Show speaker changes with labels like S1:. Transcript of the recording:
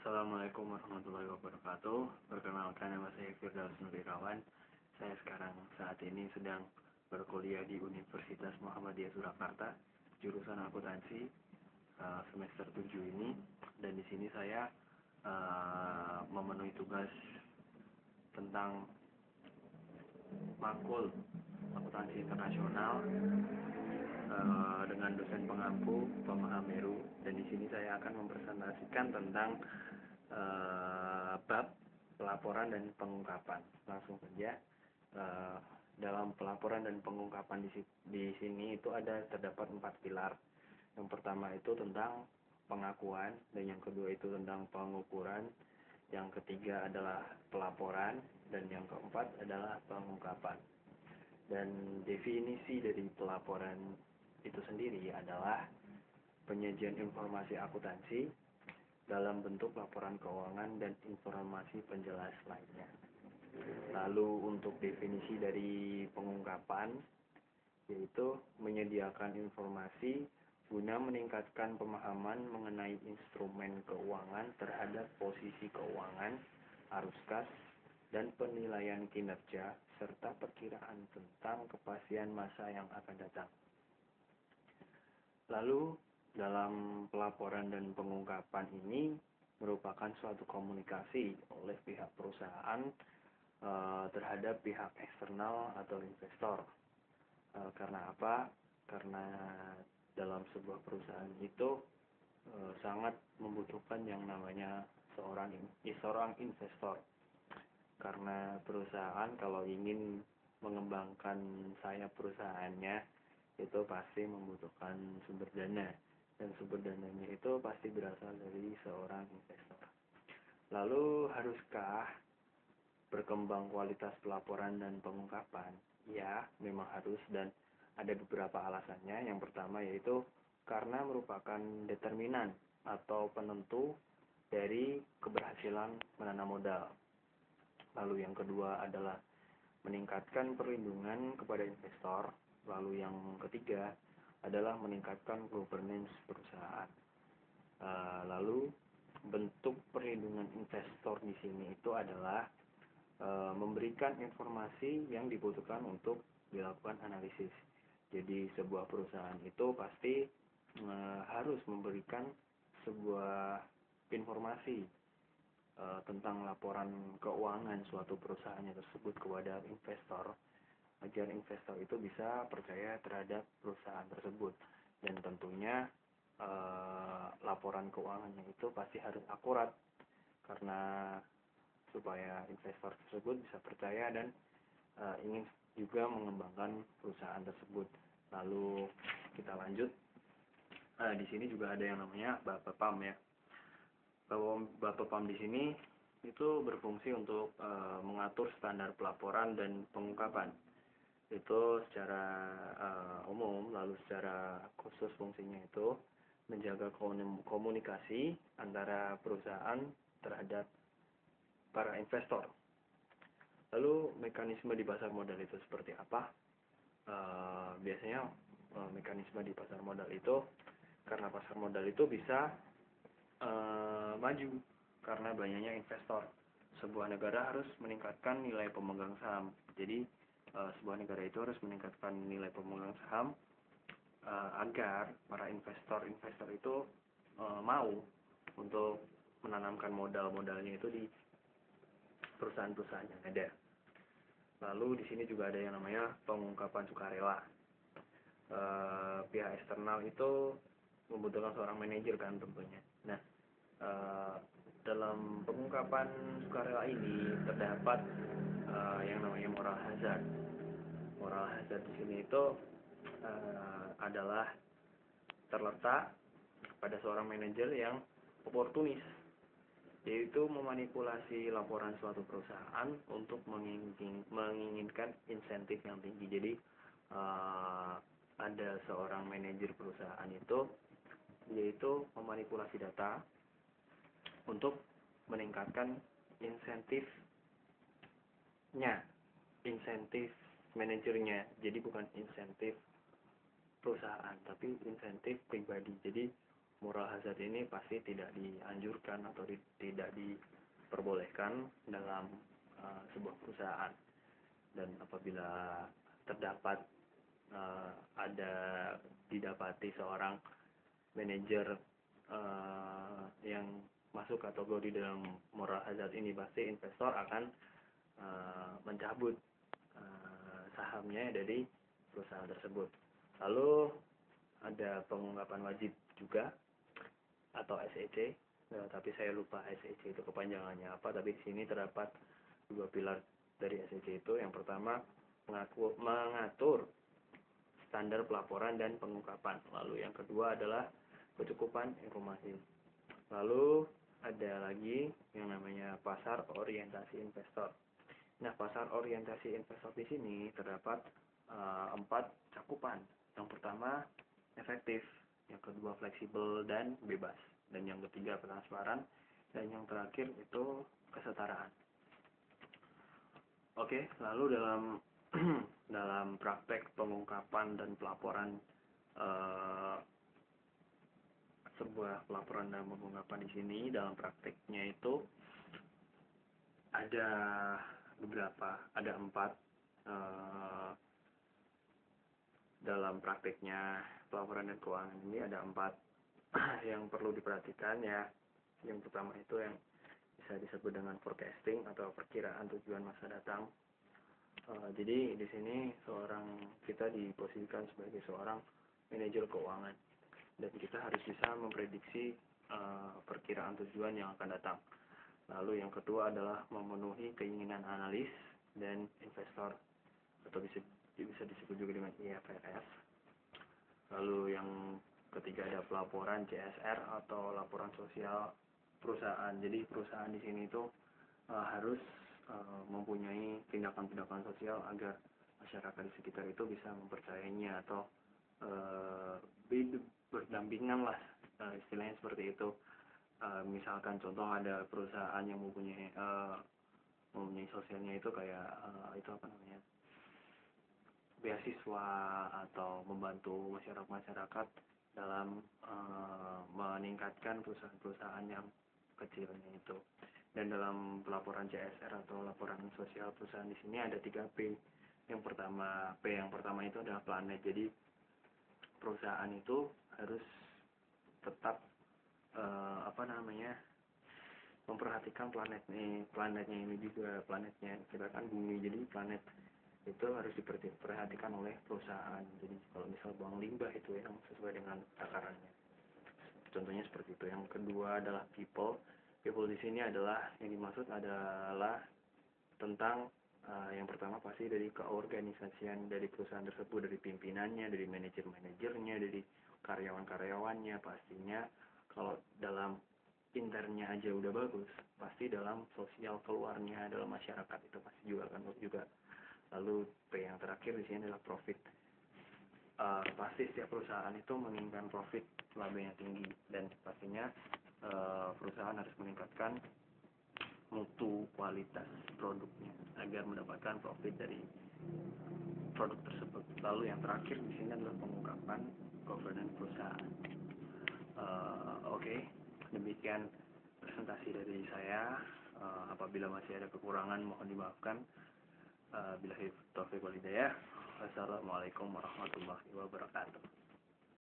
S1: Assalamualaikum warahmatullahi wabarakatuh. Perkenalkan, nama saya Firdaus Nurirawan. Saya saat ini sedang berkuliah di Universitas Muhammadiyah Surakarta, jurusan akuntansi semester 7 ini. Dan di sini saya memenuhi tugas tentang makul akuntansi internasional dengan dosen pengampu Pak Mahameru. Dan di sini saya akan mempresentasikan tentang bab pelaporan dan pengungkapan. Langsung saja, dalam pelaporan dan pengungkapan di sini itu terdapat 4 pilar. Yang pertama itu tentang pengakuan, dan yang kedua itu tentang pengukuran, yang ketiga adalah pelaporan, dan yang keempat adalah pengungkapan. Dan definisi dari pelaporan itu sendiri adalah penyajian informasi akuntansi dalam bentuk laporan keuangan dan informasi penjelas lainnya. Lalu untuk definisi dari pengungkapan, yaitu menyediakan informasi guna meningkatkan pemahaman mengenai instrumen keuangan terhadap posisi keuangan, arus kas, dan penilaian kinerja, serta perkiraan tentang kepastian masa yang akan datang. Lalu, dalam pelaporan dan pengungkapan ini merupakan suatu komunikasi oleh pihak perusahaan terhadap pihak eksternal atau investor. Karena apa? Karena dalam sebuah perusahaan itu sangat membutuhkan yang namanya seorang investor. Karena perusahaan kalau ingin mengembangkan sayap perusahaannya itu pasti membutuhkan sumber dana, dan sumber dananya itu pasti berasal dari seorang investor. Lalu, haruskah berkembang kualitas pelaporan dan pengungkapan? Ya, memang harus, dan ada beberapa alasannya. Yang pertama yaitu karena merupakan determinan atau penentu dari keberhasilan menanam modal. Lalu yang kedua adalah meningkatkan perlindungan kepada investor. Lalu yang ketiga adalah meningkatkan governance perusahaan. Lalu bentuk perlindungan investor di sini itu adalah memberikan informasi yang dibutuhkan untuk dilakukan analisis. Jadi sebuah perusahaan itu pasti harus memberikan sebuah informasi tentang laporan keuangan suatu perusahaannya tersebut kepada investor, agar investor itu bisa percaya terhadap perusahaan tersebut. Dan tentunya laporan keuangannya itu pasti harus akurat, karena supaya investor tersebut bisa percaya dan ingin juga mengembangkan perusahaan tersebut. Lalu kita lanjut. Di sini juga ada yang namanya Bapepam ya. Bapepam di sini itu berfungsi untuk mengatur standar pelaporan dan pengungkapan. Itu secara umum. Lalu secara khusus fungsinya itu menjaga komunikasi antara perusahaan terhadap para investor. Lalu mekanisme di pasar modal itu seperti apa? Biasanya mekanisme di pasar modal itu, karena pasar modal itu bisa maju karena banyaknya investor. Sebuah negara harus meningkatkan nilai pemegang saham. Jadi sebuah negara itu harus meningkatkan nilai pemegang saham agar para investor itu mau untuk menanamkan modalnya itu di perusahaan-perusahaan yang ada. Lalu di sini juga ada yang namanya pengungkapan sukarela. Pihak eksternal itu membutuhkan seorang manajer kan tentunya. Nah, dalam pengungkapan sukarela ini terdapat yang namanya moral hazard. Moral hazard di sini itu adalah terletak pada seorang manajer yang oportunis, yaitu memanipulasi laporan suatu perusahaan untuk menginginkan insentif yang tinggi. Jadi ada seorang manajer perusahaan itu, yaitu memanipulasi data untuk meningkatkan insentif manajernya. Jadi bukan insentif perusahaan, tapi insentif pribadi. Jadi moral hazard ini pasti tidak dianjurkan atau tidak diperbolehkan dalam sebuah perusahaan. Dan apabila terdapat ada didapati seorang manajer yang masuk kategori dalam moral hazard ini, pasti investor akan mencabut sahamnya dari perusahaan tersebut. Lalu ada pengungkapan wajib juga atau SEC, tapi saya lupa SEC itu kepanjangannya apa, tapi di sini terdapat dua pilar dari SEC itu. Yang pertama, mengatur standar pelaporan dan pengungkapan. Lalu yang kedua adalah kecukupan informasi. Lalu ada lagi yang namanya pasar orientasi investor. Nah, pasar orientasi investor di sini terdapat 4 cakupan. Yang pertama, efektif. Yang kedua, fleksibel dan bebas. Dan yang ketiga, transparan. Dan yang terakhir itu kesetaraan. Oke, lalu dalam praktek pengungkapan dan pelaporan sebuah pelaporan dan pengungkapan di sini, dalam prakteknya itu ada ada 4 dalam prakteknya pelaporan dan keuangan ini ada 4 yang perlu diperhatikan ya. Yang pertama itu yang bisa disebut dengan forecasting atau perkiraan tujuan masa datang. Jadi di sini kita diposisikan sebagai seorang manajer keuangan, dan kita harus bisa memprediksi perkiraan tujuan yang akan datang. Lalu yang kedua adalah memenuhi keinginan analis dan investor, atau bisa disebut juga dengan IFRS. Lalu yang ketiga ada pelaporan CSR atau laporan sosial perusahaan. Jadi perusahaan di sini itu harus mempunyai tindakan-tindakan sosial agar masyarakat di sekitar itu bisa mempercayainya atau berdampingan lah, istilahnya seperti itu. Misalkan contoh ada perusahaan yang mempunyai sosialnya itu kayak itu apa namanya, beasiswa atau membantu masyarakat dalam meningkatkan perusahaan-perusahaan yang kecilnya itu. Dan dalam pelaporan CSR atau laporan sosial perusahaan di sini ada 3P. Yang pertama itu adalah planet. Jadi perusahaan itu harus tetap memperhatikan planetnya ini juga, planetnya kita kan bumi, jadi planet itu harus diperhatikan oleh perusahaan. Jadi kalau misal buang limbah itu yang sesuai dengan takarannya, contohnya seperti itu. Yang kedua adalah people di sini adalah yang dimaksud adalah tentang yang pertama pasti dari keorganisasian dari perusahaan tersebut, dari pimpinannya, dari manajer-manajernya, dari karyawan-karyawannya. Pastinya kalau dalam internnya aja udah bagus, pasti dalam sosial keluarnya, dalam masyarakat itu pasti juga akan bagus juga. Lalu P yang terakhir di sini adalah profit. Pasti setiap perusahaan itu menginginkan profit, labanya tinggi, dan pastinya perusahaan harus meningkatkan mutu kualitas produknya agar mendapatkan profit dari produk tersebut. Lalu yang terakhir di sini adalah pengungkapan governance perusahaan. Oke, demikian presentasi dari saya. Apabila masih ada kekurangan mohon dimaafkan. Billahi taufiq wal hidayah. Wassalamualaikum warahmatullahi wabarakatuh.